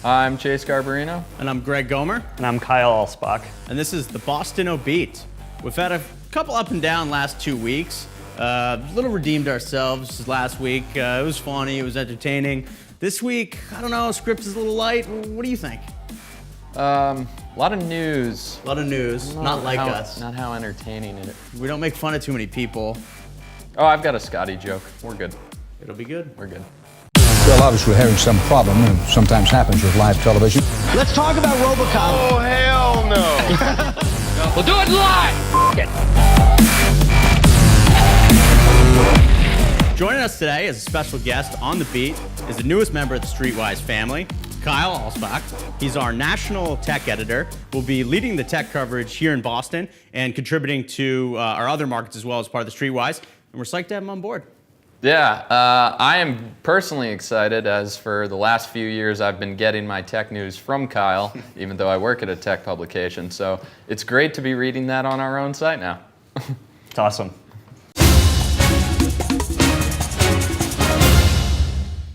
I'm Chase Garbarino. And I'm Greg Gomer. And I'm Kyle Alsbach. And this is the BostInno Beat. We've had a couple up and down last 2 weeks. A little redeemed ourselves last week. It was funny, it was entertaining. This week, I don't know, script is a little light. What do you think? A lot of news. A lot of news, not like us. Not how entertaining it is. We don't make fun of too many people. Oh, I've got a Scotty joke. We're good. It'll be good. We're good. Well, obviously we're having some problem, and sometimes happens with live television. Let's talk about RoboCop. Oh, hell no. We'll do it live. Joining us today as a special guest on the beat is the newest member of the Streetwise family, Kyle Alsbach. He's our national tech editor. Will be leading the tech coverage here in Boston and contributing to our other markets as well as part of the Streetwise. And we're psyched to have him on board. Yeah, I am personally excited, as for the last few years I've been getting my tech news from Kyle, even though I work at a tech publication. So it's great to be reading that on our own site now. It's awesome.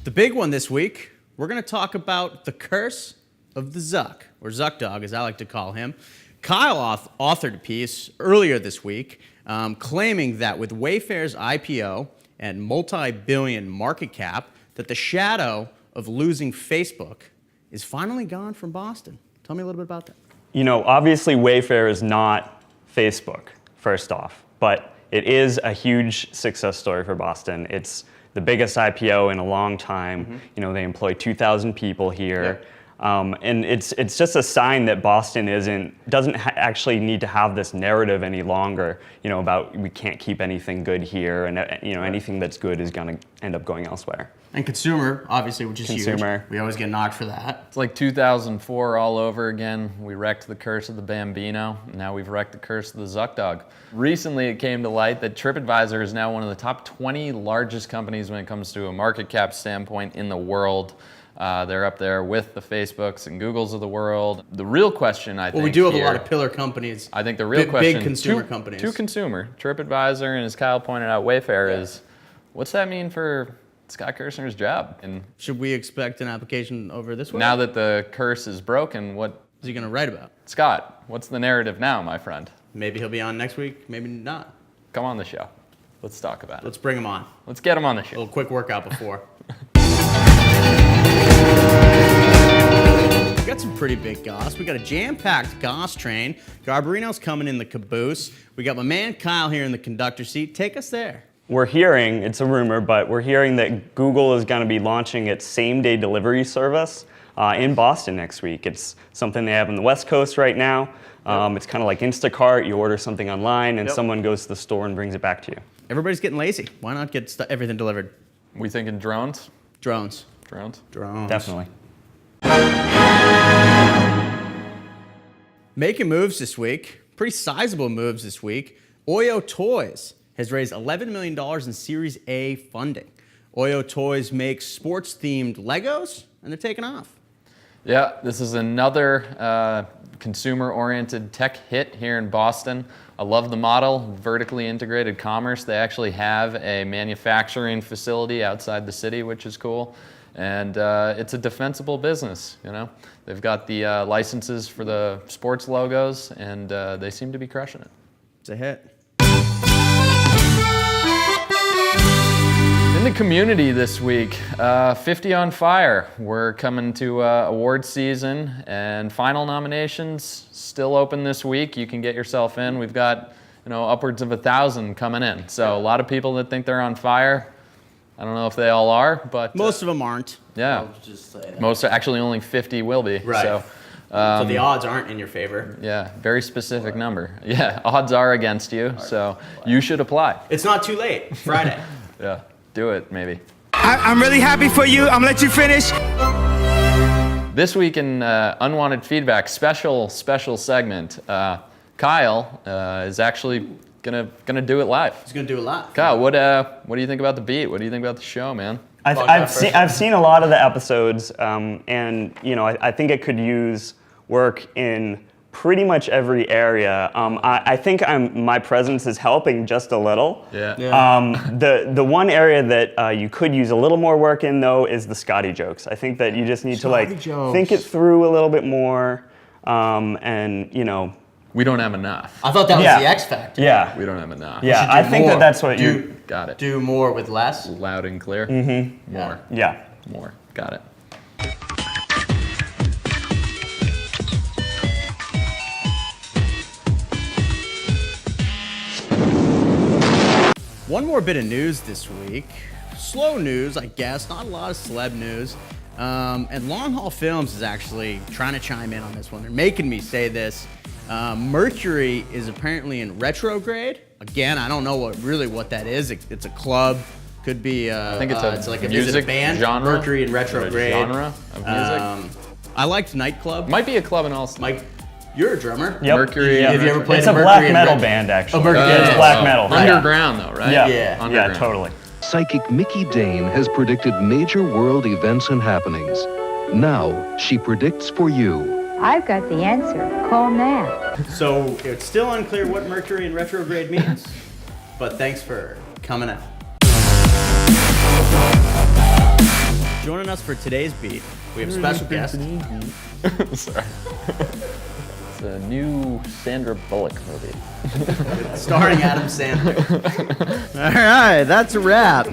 The big one this week, we're going to talk about the curse of the Zuck, or Zuck Dog, as I like to call him. Kyle authored a piece earlier this week claiming that with Wayfair's IPO and multi-billion market cap, that the shadow of losing Facebook is finally gone from Boston. Tell me a little bit about that. You know, obviously Wayfair is not Facebook, first off, but it is a huge success story for Boston. It's the biggest IPO in a long time. Mm-hmm. You know, they employ 2,000 people here. Yeah. And it's just a sign that Boston doesn't actually need to have this narrative any longer, you know, about we can't keep anything good here, and you know, anything that's good is going to end up going elsewhere. And consumer, obviously, which is huge. We always get knocked for that. It's like 2004 all over again. We wrecked the curse of the Bambino. Now we've wrecked the curse of the Zuck Dog. Recently, it came to light that TripAdvisor is now one of the top 20 largest companies when it comes to a market cap standpoint in the world. They're up there with the Facebooks and Googles of the world. The real question, I think, we do have a lot of pillar companies. I think the real question, big consumer companies. To consumer, TripAdvisor, and as Kyle pointed out, Wayfair is, what's that mean for Scott Kirshner's job? And should we expect an application over this way? Now that the curse is broken, what is he going to write about? Scott, what's the narrative now, my friend? Maybe he'll be on next week, maybe not. Come on the show. Let's talk about it. Let's bring him on. Let's get him on the show. A little quick workout before. We got some pretty big goss. We got a jam-packed goss train. Garbarino's coming in the caboose. We got my man Kyle here in the conductor seat. Take us there. We're hearing, it's a rumor, but we're hearing that Google is going to be launching its same-day delivery service in Boston next week. It's something they have on the West Coast right now. It's kind of like Instacart. You order something online, and someone goes to the store and brings it back to you. Everybody's getting lazy. Why not get everything delivered? We thinking drones? Drones. Drones? Drones. Definitely. Making moves this week, pretty sizable moves this week. Oyo Toys has raised $11 million in Series A funding. Oyo Toys makes sports-themed Legos, and they're taking off. Yeah, this is another consumer-oriented tech hit here in Boston. I love the model, vertically integrated commerce. They actually have a manufacturing facility outside the city, which is cool. And it's a defensible business, you know. They've got the licenses for the sports logos, and they seem to be crushing it. It's a hit. In the community this week, 50 on Fire. We're coming to award season, and final nominations still open this week. You can get yourself in. We've got, you know, upwards of 1,000 coming in. So a lot of people that think they're on fire. I don't know if they all are, but most of them aren't. Yeah, I'll just say that. Most are actually only 50 will be. Right. So the odds aren't in your favor. Yeah, very specific number. Yeah, odds are against you, so you should apply. It's not too late. Friday. Yeah, do it maybe. I'm really happy for you. I'm gonna let you finish. This week in Unwanted Feedback, special segment. Kyle is actually gonna do it live. He's gonna do it live. Kyle, what do you think about the beat? What do you think about the show, man? I've seen a lot of the episodes, and you know, I think it could use work in pretty much every area. I think my presence is helping just a little. The one area that you could use a little more work in, though, is the Scotty jokes. I think that you just need to think it through a little bit more, and We don't have enough. I thought that was the X factor. Yeah. We don't have enough. Yeah, I think more. that's what you Got it. Do more with less. Loud and clear. More. Yeah. More. Got it. One more bit of news this week. Slow news, I guess. Not a lot of celeb news. And Long Haul Films is actually trying to chime in on this one. They're making me say this. Mercury is apparently in retrograde. Again, I don't know what that is. It's a club. Could be. I think it's like music is it a band. genre. Mercury in retrograde. Genre of music. I liked Nightclub. Might be a club in Austin. Mike, you're a drummer. Yep. Mercury. Have you ever played It's a Mercury black in metal ret- band, actually. Oh, Mercury. Yeah, it's black metal. Underground, though, right? Yeah. Yeah. Underground. Yeah, totally. Psychic Mickey Dane has predicted major world events and happenings. Now, she predicts for you. I've got the answer. Call now. So it's still unclear what Mercury in retrograde means, but thanks for coming out. Joining us for today's beat, we have special guest. Sorry. It's a new Sandra Bullock movie. Starring Adam Sandler. All right, that's a wrap.